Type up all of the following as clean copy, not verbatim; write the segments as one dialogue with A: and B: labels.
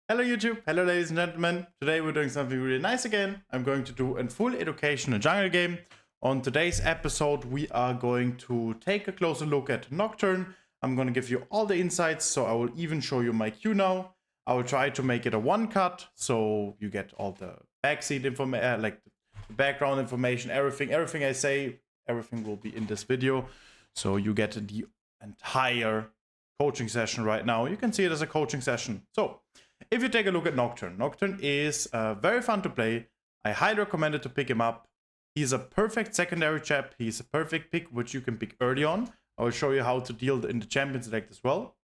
A: Hello YouTube, hello ladies and gentlemen. Today we're doing something really nice again. I'm going to do a full educational jungle game. On today's episode we are going to take a closer look at Nocturne. I'm going to give you all the insights, so I will even show you my queue now. I will try to make it a one cut, so you get all the backseat information, like the background information, everything I say, everything will be in this video. So you get the entire coaching session right now. You can see it as a coaching session. So if you take a look at Nocturne, Nocturne is very fun to play. I highly recommend it to pick him up. He's a perfect secondary chap. He's a perfect pick, which you can pick early on. I will show you how to deal in the champion select as well.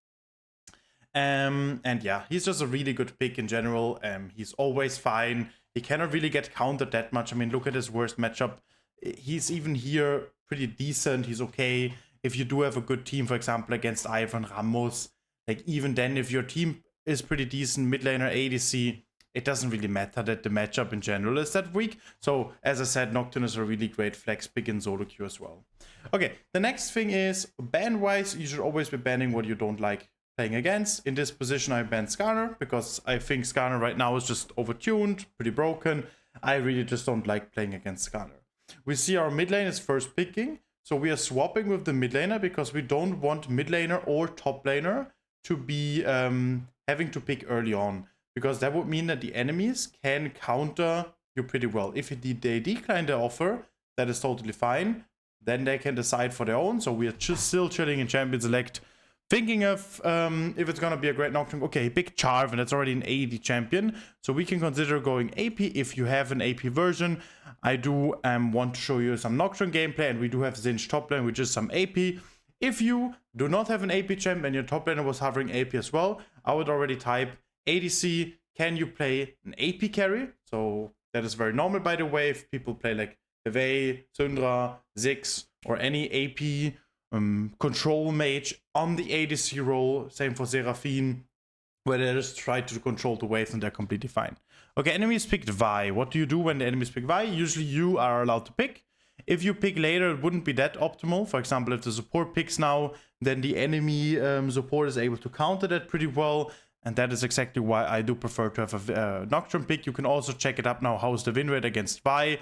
A: And yeah, he's just a really good pick in general. He's always fine. He cannot really get countered that much. I mean, look at his worst matchup. He's even here pretty decent. He's okay. If you do have a good team, for example, against Ivan Ramos, like even then, if your team is pretty decent, mid laner, ADC, it doesn't really matter that the matchup in general is that weak. So as I said, Nocturne is a really great flex pick in solo queue as well. Okay, the next thing is ban wise, you should always be banning what you don't like playing against. In this position I banned Skarner because I think Skarner right now is just overtuned, pretty broken. I really just don't like playing against Skarner. We see our mid lane is first picking, so we are swapping with the mid laner because we don't want mid laner or top laner to be having to pick early on, because that would mean that the enemies can counter you pretty well. If they decline the offer, that is totally fine. Then they can decide for their own. So we are just still chilling in champion select, thinking of if it's gonna be a great Nocturne. Okay, big Charv, and that's already an AD champion, so we can consider going AP if you have an AP version. I do want to show you some Nocturne gameplay, and we do have Zinch top lane, which is some AP. If you do not have an AP champ and your top laner was hovering AP as well, I would already type ADC, can you play an AP carry? So that is very normal, by the way, if people play like Vey, Syndra, Ziggs, or any AP control mage on the ADC role. Same for Seraphine, where they just try to control the waves and they're completely fine. Okay, enemies picked Vi. What do you do when the enemies pick Vi? Usually you are allowed to pick. If you pick later, it wouldn't be that optimal. For example, if the support picks now, then the enemy support is able to counter that pretty well. And that is exactly why I do prefer to have a Nocturne pick. You can also check it up now, how's the win rate against Vi.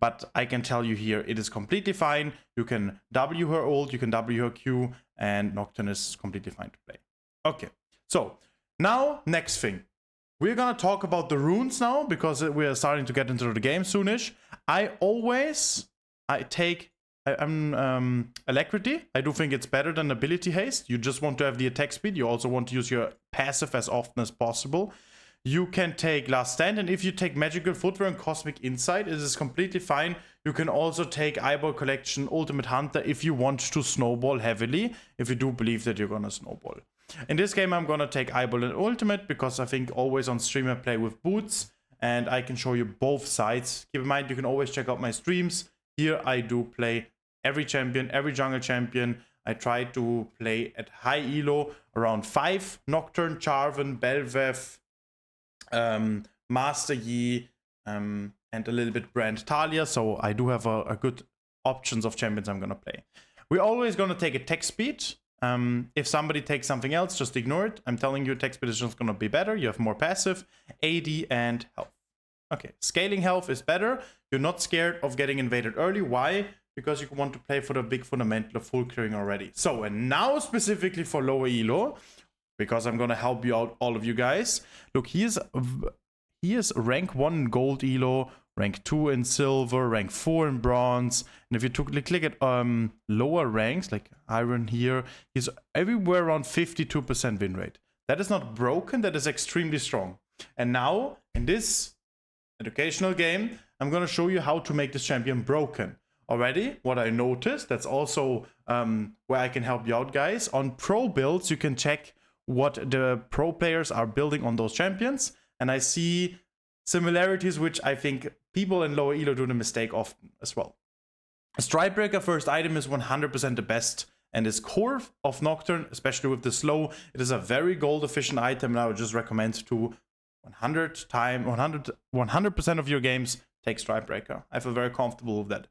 A: But I can tell you here, it is completely fine. You can W her ult, you can W her Q, and Nocturne is completely fine to play. Okay, so now, next thing. We're gonna talk about the runes now, because we are starting to get into the game soonish. I'm Alacrity. I do think it's better than Ability Haste. You just want to have the attack speed. You also want to use your passive as often as possible. You can take Last Stand, and if you take Magical Footwear and Cosmic Insight, it is completely fine. You can also take Eyeball Collection, Ultimate Hunter if you want to snowball heavily, if you do believe that you're gonna snowball. In this game, I'm gonna take Eyeball and Ultimate because I think always on stream I play with boots, and I can show you both sides. Keep in mind, you can always check out my streams. Here I do play every champion, every jungle champion. I try to play at high elo, around 5 Nocturne, Jarvan, Belveth, Master Yi, and a little bit Brand Talia. So I do have a good options of champions I'm gonna play. We're always gonna take attack speed. If somebody takes something else, just ignore it. I'm telling you, attack speed is just gonna be better. You have more passive, AD, and health. Okay, scaling health is better. You're not scared of getting invaded early. Why? Because you want to play for the big fundamental of full clearing already. So, and now specifically for lower elo, because I'm gonna help you out, all of you guys. Look, he is rank 1 in gold elo, rank 2 in silver, rank 4 in bronze. And if you click at lower ranks, like iron here, he's everywhere around 52% win rate. That is not broken, that is extremely strong. And now, in this educational game, I'm gonna show you how to make this champion broken. Already, what I noticed, that's also where I can help you out, guys. On pro builds, you can check what the pro players are building on those champions, and I see similarities which I think people in lower elo do the mistake often as well. A Strikebreaker first item is 100% the best, and is core of Nocturne, especially with the slow. It is a very gold efficient item, and I would just recommend to 100% of your games take Strikebreaker. I feel very comfortable with that.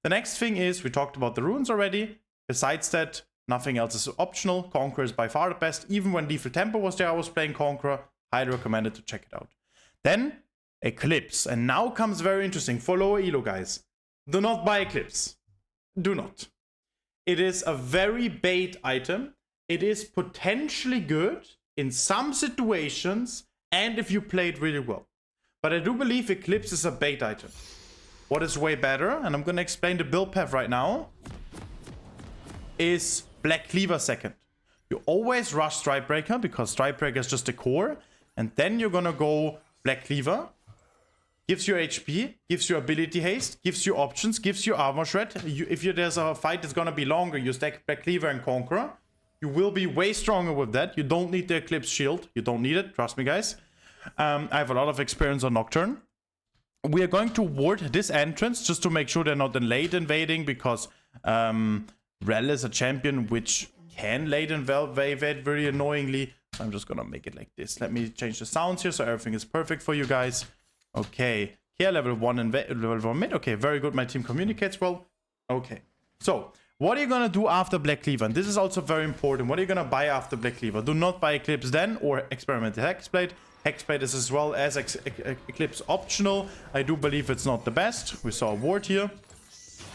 A: The next thing is, we talked about the runes already. Besides that, nothing else is optional. Conqueror is by far the best. Even when Lethal Tempo was there, I was playing Conqueror. Highly recommended to check it out. Then Eclipse. And now comes very interesting for lower elo guys. Do not buy Eclipse. Do not. It is a very bait item. It is potentially good in some situations and if you play it really well. But I do believe Eclipse is a bait item. What is way better, and I'm going to explain the build path right now, is Black Cleaver second. You always rush Strikebreaker because Strikebreaker is just the core. And then you're going to go Black Cleaver. Gives you HP, gives you ability haste, gives you options, gives you armor shred. There's a fight that's going to be longer, you stack Black Cleaver and Conqueror. You will be way stronger with that. You don't need the Eclipse shield. You don't need it. Trust me, guys. I have a lot of experience on Nocturne. We are going to ward this entrance just to make sure they're not in late invading because Rel is a champion which can late invade very annoyingly. So I'm just going to make it like this. Let me change the sounds here so everything is perfect for you guys. Okay. Here, level 1 and level 1 mid. Okay, very good. My team communicates well. Okay. So, what are you going to do after Black Cleaver? And this is also very important. What are you going to buy after Black Cleaver? Do not buy Eclipse then or Experimental Hexblade. Hexblade is as well as Eclipse optional. I do believe it's not the best. We saw a ward here.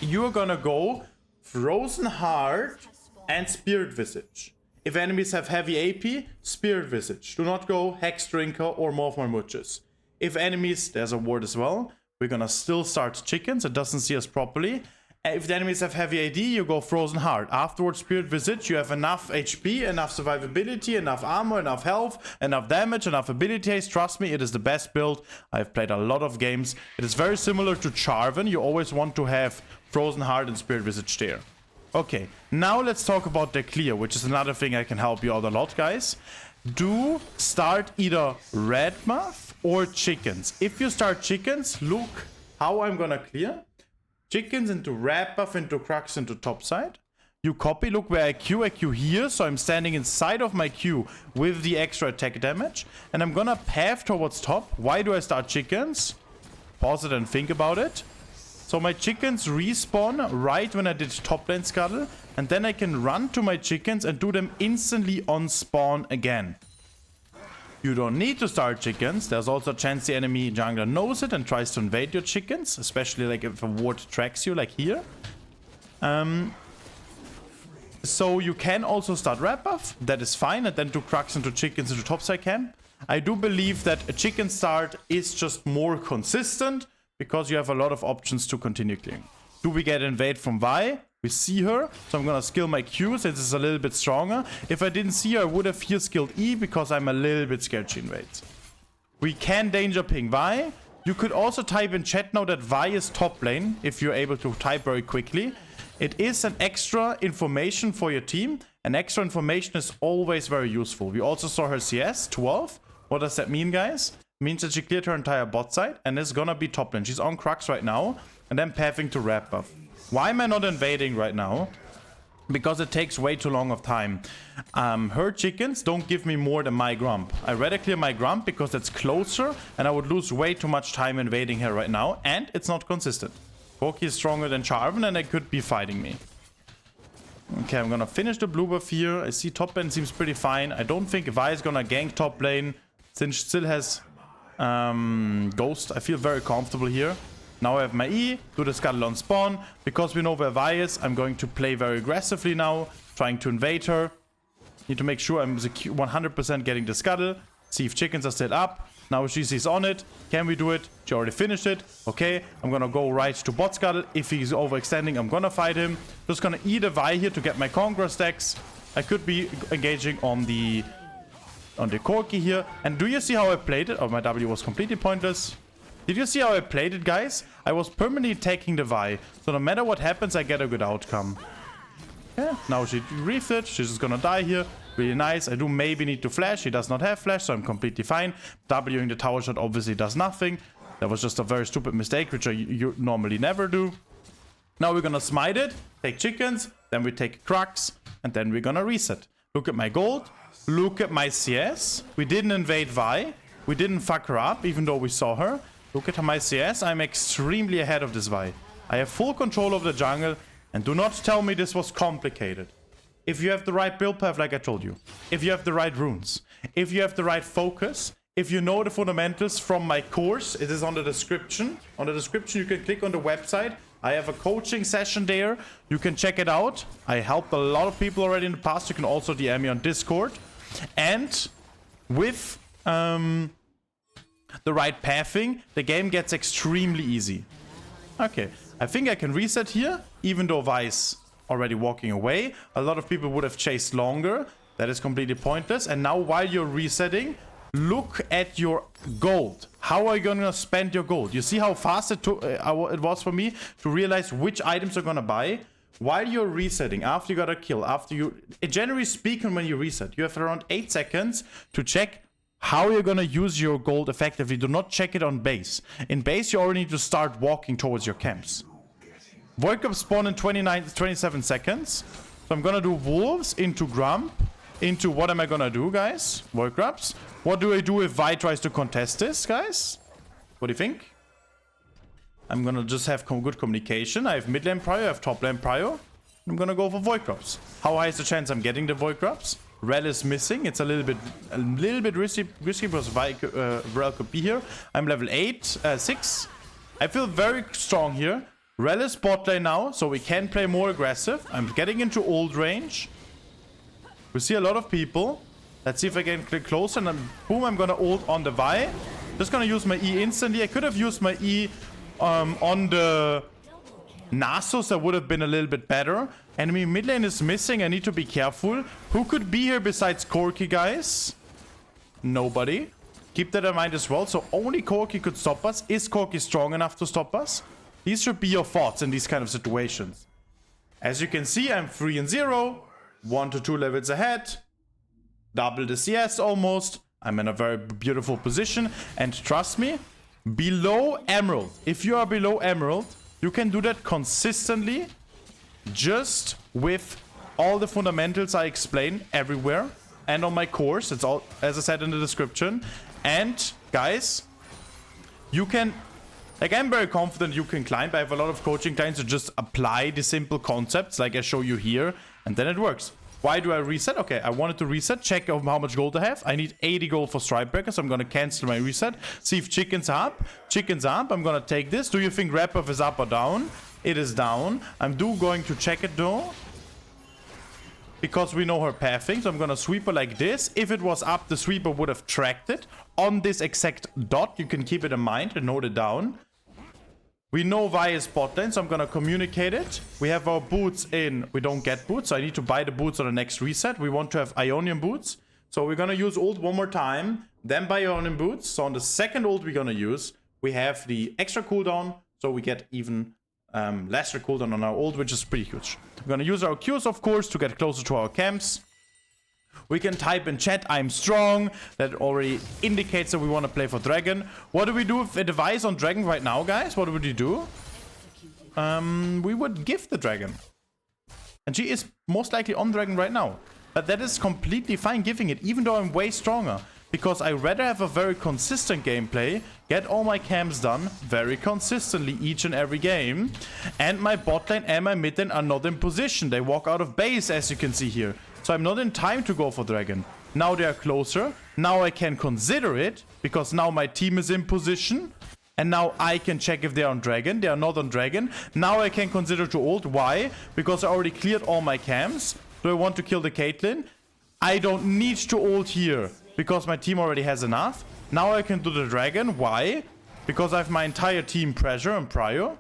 A: You're going to go Frozen Heart and Spirit Visage. If enemies have heavy AP, Spirit Visage. Do not go Hex Drinker or Morph Marmuches. If enemies, there's a ward as well. We're going to still start Chickens. It doesn't see us properly. If the enemies have heavy AD, you go Frozen Heart. Afterwards, Spirit Visage, you have enough HP, enough survivability, enough armor, enough health, enough damage, enough ability haste. Trust me, it is the best build. I've played a lot of games. It is very similar to Charven. You always want to have Frozen Heart and Spirit Visage there. Okay, now let's talk about the clear, which is another thing I can help you out a lot, guys. Do start either red buff or chickens. If you start chickens, look how I'm gonna clear. Chickens into red buff, into crux, into top side. You copy, look where I Q here, so I'm standing inside of my Q with the extra attack damage. And I'm gonna path towards top. Why do I start chickens? Pause it and think about it. So my chickens respawn right when I did top lane scuttle. And then I can run to my chickens and do them instantly on spawn again. You don't need to start chickens. There's also a chance the enemy jungler knows it and tries to invade your chickens. Especially like if a ward tracks you like here. So you can also start red buff. That is fine. And then do crux into chickens into topside camp. I do believe that a chicken start is just more consistent. Because you have a lot of options to continue clearing. Do we get invade from Vi? We see her. So I'm gonna skill my Q since it's a little bit stronger. If I didn't see her, I would have here skilled E because I'm a little bit scared she invades. We can danger ping Vi. You could also type in chat now that Vi is top lane if you're able to type very quickly. It is an extra information for your team. And extra information is always very useful. We also saw her CS 12. What does that mean, guys? Means that she cleared her entire bot side and is gonna be top lane. She's on Crux right now and then pathing to red buff. Why am I not invading right now? Because it takes way too long of time. Her chickens don't give me more than my Grump. I rather clear my Grump because that's closer and I would lose way too much time invading her right now and it's not consistent. Corki is stronger than Charven and they could be fighting me. Okay, I'm gonna finish the blue buff here. I see top lane seems pretty fine. I don't think Vi is gonna gank top lane since she still has Ghost. I feel very comfortable here. Now I have my E, do the scuttle on spawn. Because we know where Vi is, I'm going to play very aggressively now, trying to invade her. Need to make sure I'm 100% getting the scuttle. See if chickens are still up. Now she sees on it. Can we do it? She already finished it. Okay, I'm gonna go right to bot scuttle. If he's overextending, I'm gonna fight him. Just gonna eat a Vi here to get my Conqueror stacks. I could be engaging on the Corki here. And do you see how I played it? Oh, my W was completely pointless. Did you see how I played it, guys? I was permanently taking the Vi. So no matter what happens, I get a good outcome. Yeah, now she reefed it. She's just gonna die here. Really nice. I do maybe need to flash. She does not have flash, so I'm completely fine. Wing the tower shot obviously does nothing. That was just a very stupid mistake, which you normally never do. Now we're gonna smite it, take chickens, then we take crux, and then we're gonna reset. Look at my gold. Look at my CS. We didn't invade Vi. We didn't fuck her up, even though we saw her. Look at my CS. I'm extremely ahead of this Vi. I have full control of the jungle. And do not tell me this was complicated. If you have the right build path, like I told you. If you have the right runes. If you have the right focus. if you know the fundamentals from my course, it is on the description. On the description, you can click on the website. I have a coaching session there. You can check it out. I helped a lot of people already in the past. You can also DM me on Discord. And with the right pathing, the game gets extremely easy. Okay, I think I can reset here, even though Vice already walking away. A lot of people would have chased longer. That is completely pointless. And now while you're resetting, look at your gold. How are you gonna spend your gold? You see how fast it was for me to realize which items you're gonna buy? While you're resetting, after you got a kill, generally speaking, when you reset, you have around 8 seconds to check how you're gonna use your gold effectively. Do not check it on base. In base, you already need to start walking towards your camps. Void Cup spawn in 27 seconds. So I'm gonna do Wolves into Grump. Into what am I gonna do, guys? Void Grubs. What do I do if Vi tries to contest this, guys? What do you think? I'm gonna just have good communication. I have mid lane prio, I have top lane prio. I'm gonna go for Void Grubs. How high is the chance I'm getting the Void Grubs? Rel is missing. It's a little bit risky because Rel could be here. I'm level 6. I feel very strong here. Rel is bot lane now, so we can play more aggressive. I'm getting into ult range. We see a lot of people. Let's see if I can click closer, and then boom, I'm gonna ult on the Vi. Just gonna use my E instantly. I could have used my E on the Nasus. That would have been a little bit better. Enemy mid lane is missing. I need to be careful. Who could be here besides Corki, guys? Nobody. Keep that in mind as well. So only Corki could stop us. Is Corki strong enough to stop us? These should be your thoughts in these kind of situations. As you can see, I'm 3 and 0. 1 to 2 levels ahead. Double the CS almost. I'm in a very beautiful position. And trust me, below Emerald. If you are below Emerald, you can do that consistently. Just with all the fundamentals I explain everywhere. And on my course. It's all, as I said in the description. And guys, you can... Like, I'm very confident you can climb. I have a lot of coaching clients who just apply the simple concepts like I show you here, and then it works. Why do I reset? Okay, I wanted to reset, check how much gold I have. I need 80 gold for Strikebreaker, so I'm gonna cancel my reset. See if Chicken's up. Chicken's up. I'm gonna take this. Do you think Wrap-Off is up or down? It is down. I'm going to check it though, because we know her pathing, so I'm gonna sweep her like this. If it was up, the sweeper would have tracked it on this exact dot. You can keep it in mind and note it down. We know Vi is bot lane, so I'm gonna communicate it. We have our boots in. We don't get boots, so I need to buy the boots on the next reset. We want to have Ionian boots. So we're gonna use ult one more time, then buy Ionian boots. So on the second ult we're gonna use, we have the extra cooldown, so we get even lesser cooldown on our ult, which is pretty huge. We're gonna use our Qs, of course, to get closer to our camps. We can type in chat, I'm strong. That already indicates that we want to play for Dragon. What do we do if a device on Dragon right now, guys? What would you do? We would give the Dragon. And she is most likely on Dragon right now. But that is completely fine giving it, even though I'm way stronger. Because I rather have a very consistent gameplay, get all my camps done very consistently each and every game. And my bot lane and my mid lane are not in position. They walk out of base, as you can see here. So I'm not in time to go for Dragon. Now they are closer. Now I can consider it, because now my team is in position. And now I can check if they're on Dragon. They are not on Dragon. Now I can consider to ult. Why? Because I already cleared all my camps. Do I want to kill the Caitlyn? I don't need to ult here, because my team already has enough. Now I can do the Dragon. Why? Because I have my entire team pressure and prio.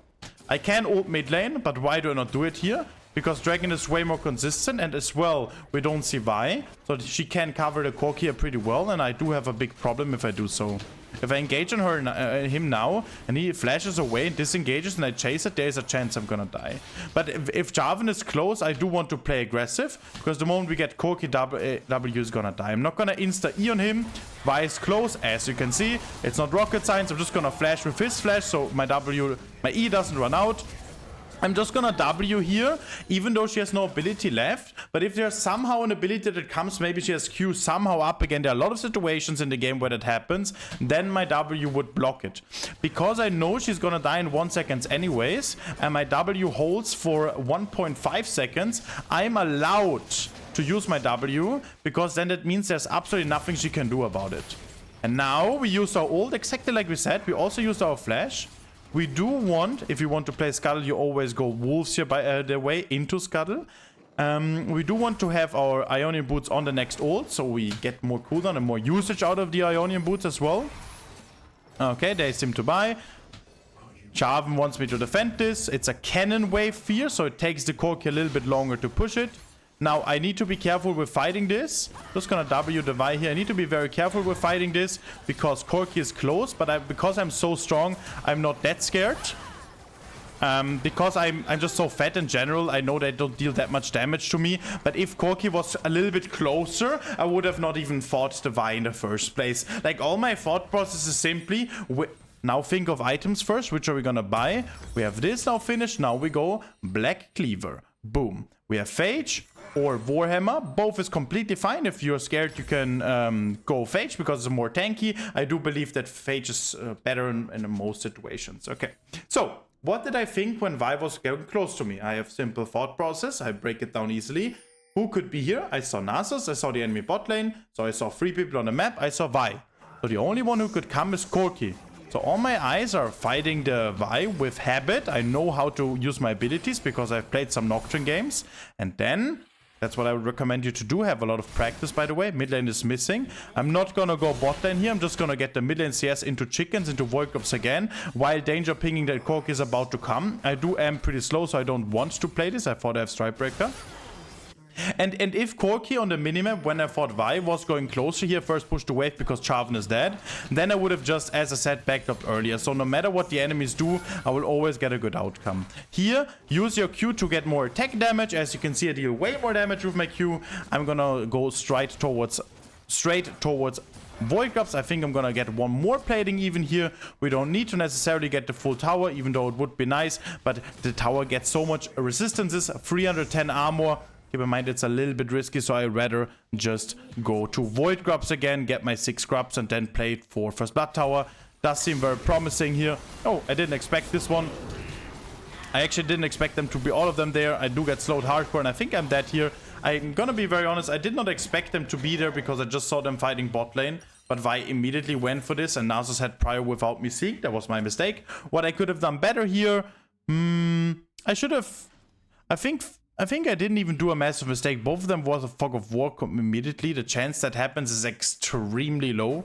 A: I can ult mid lane, but why do I not do it here? Because Dragon is way more consistent, and as well, we don't see Vi. So she can cover the Corki here pretty well, and I do have a big problem if I do so. If I engage on him now, and he flashes away and disengages, and I chase it, there's a chance I'm gonna die. But if Jarvan is close, I do want to play aggressive, because the moment we get Corki, W is gonna die. I'm not gonna insta-E on him. Vi is close, as you can see. It's not rocket science. I'm just gonna flash with his flash, so my E doesn't run out. I'm just gonna W here, even though she has no ability left. But if there's somehow an ability that comes, maybe she has Q somehow up again. There are a lot of situations in the game where that happens. Then my W would block it. Because I know she's gonna die in 1 second anyways, and my W holds for 1.5 seconds, I'm allowed to use my W, because then that means there's absolutely nothing she can do about it. And now we used our ult exactly like we said. We also used our flash. We do want, if you want to play Scuttle, you always go Wolves here by the way into Scuttle. We do want to have our Ionian Boots on the next ult, so we get more cooldown and more usage out of the Ionian Boots as well. Okay, they seem to buy. Jarvan wants me to defend this. It's a cannon wave fear, so it takes the Corki a little bit longer to push it. Now, I need to be careful with fighting this. Just gonna W the Vi here. I need to be very careful with fighting this because Corki is close, but because I'm so strong, I'm not that scared. Because I'm just so fat in general, I know they don't deal that much damage to me. But if Corki was a little bit closer, I would have not even fought the Vi in the first place. Like, all my thought process is simply... Now think of items first. Which are we gonna buy? We have this now finished. Now we go Black Cleaver. Boom. We have Phage or Warhammer. Both is completely fine. If you're scared, you can go Phage because it's more tanky. I do believe that Phage is better in most situations. Okay. So, what did I think when Vi was getting close to me? I have simple thought process. I break it down easily. Who could be here? I saw Nasus. I saw the enemy bot lane. So I saw 3 people on the map. I saw Vi. So the only one who could come is Corki. So all my eyes are fighting the Vi with habit. I know how to use my abilities because I've played some Nocturne games. And then, that's what I would recommend you to do. Have a lot of practice, by the way. Mid lane is missing. I'm not gonna go bot lane here. I'm just gonna get the mid lane CS into chickens, into void drops again. While danger pinging that Corki is about to come. I am pretty slow, so I don't want to play this. I thought I have Strike Breaker. And if Corki on the minimap, when I thought Vi was going closer here, first push the wave because Jarvan is dead, then I would have just, as I said, backed up earlier. So no matter what the enemies do, I will always get a good outcome. Here, use your Q to get more attack damage. As you can see, I deal way more damage with my Q. I'm gonna go straight towards Void Grubs. I think I'm gonna get one more plating even here. We don't need to necessarily get the full tower, even though it would be nice. But the tower gets so much resistances, 310 armor. Keep in mind it's a little bit risky, so I'd rather just go to Void Grubs again, get my 6 Grubs, and then play for First Blood Tower. Does seem very promising here. Oh, I didn't expect this one. I actually didn't expect them to be all of them there. I do get slowed hardcore, and I think I'm dead here. I'm gonna be very honest, I did not expect them to be there because I just saw them fighting bot lane. But Vi immediately went for this, and Nasus had prior without me seeing. That was my mistake. What I could have done better here... I should have... I think I didn't even do a massive mistake. Both of them was a Fog of War immediately. The chance that happens is extremely low.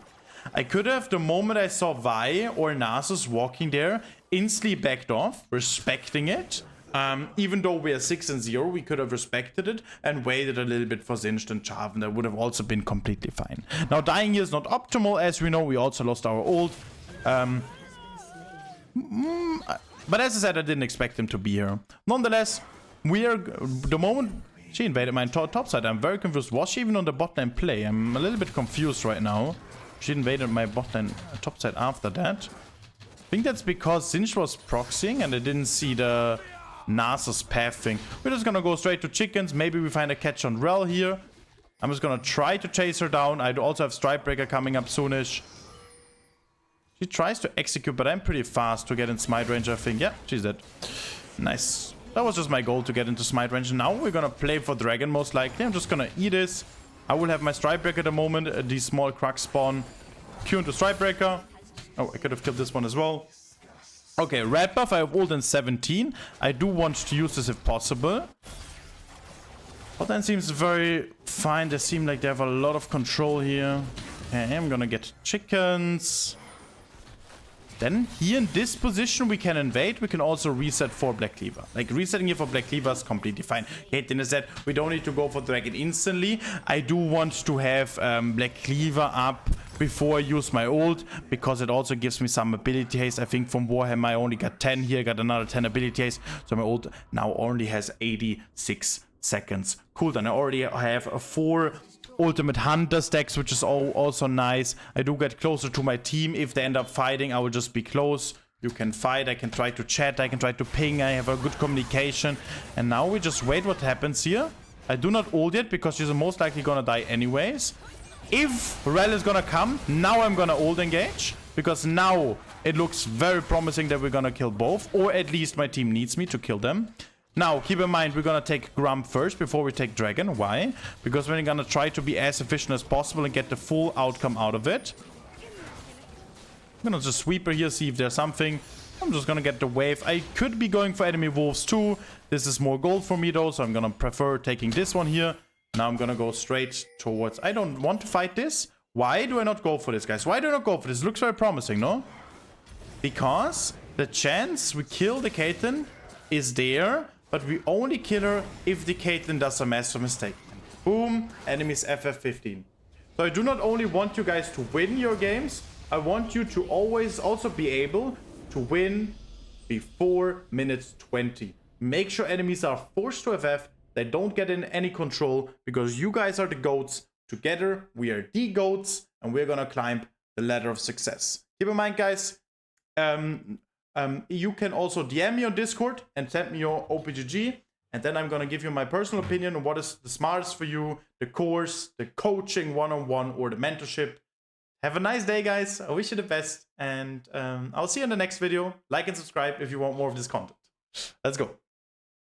A: I could have, the moment I saw Vi or Nasus walking there, instantly backed off, respecting it. Even though we are 6-0, we could have respected it and waited a little bit for Singed and Jarvan. That would have also been completely fine. Now, dying here is not optimal. As we know, we also lost our ult. But as I said, I didn't expect him to be here. Nonetheless... We are, the moment she invaded my top side, I'm very confused. Was she even on the bot lane play? I'm a little bit confused right now. She invaded my bot lane top side after that. I think that's because Sinch was proxying and I didn't see the Nasus path thing. We're just gonna go straight to chickens. Maybe we find a catch on Rel here. I'm just gonna try to chase her down. I also have Strike Breaker coming up soonish. She tries to execute, but I'm pretty fast to get in smite range, I think. Yeah, she's dead. Nice. That was just my goal, to get into smite range. Now we're gonna play for dragon most likely. I'm just gonna eat this. I will have my Strike Breaker at the moment. These small cracks spawn. Q into Strike Breaker. Oh, I could have killed this one as well. Okay, red buff. I have ult in 17. I do want to use this if possible. But then seems very fine. They seem like they have a lot of control here. Okay, I'm gonna get chickens. Then here in this position we can invade. We can also reset for Black Cleaver. Like, resetting here for Black Cleaver is completely fine. Hating is that we don't need to go for Dragon instantly. I do want to have Black Cleaver up before I use my ult, because it also gives me some ability haste. I think from Warhammer I only got 10 here. I got another 10 ability haste. So my ult now only has 86 seconds cooldown. I already have a 4 Ultimate Hunter stacks, which is also nice. I do get closer to my team. If they end up fighting, I will just be close. You can fight, I can try to chat, I can try to ping, I have a good communication. And now we just wait what happens here. I do not ult yet, because she's most likely gonna die anyways. If Rel is gonna come, now I'm gonna ult engage. Because now it looks very promising that we're gonna kill both. Or at least my team needs me to kill them. Now, keep in mind, we're gonna take Grump first before we take Dragon. Why? Because we're gonna try to be as efficient as possible and get the full outcome out of it. I'm gonna just sweep her here, see if there's something. I'm just gonna get the wave. I could be going for enemy wolves too. This is more gold for me though, so I'm gonna prefer taking this one here. Now I'm gonna go straight towards... I don't want to fight this. Why do I not go for this, guys? Why do I not go for this? It looks very promising, no? Because the chance we kill the Caitlyn is there, but we only kill her if the Caitlyn does a massive mistake. Boom, enemies FF15. So I do not only want you guys to win your games, I want you to always also be able to win before minute 20. Make sure enemies are forced to FF, they don't get in any control, because you guys are the GOATs. Together, we are the GOATs, and we're gonna climb the ladder of success. Keep in mind, guys, you can also DM me on Discord and send me your OPGG, and then I'm gonna give you my personal opinion on what is the smartest for you, the course, the coaching one-on-one, or the mentorship. Have a nice day, guys. I wish you the best, and I'll see you in the next video. Like and subscribe if you want more of this content. Let's go.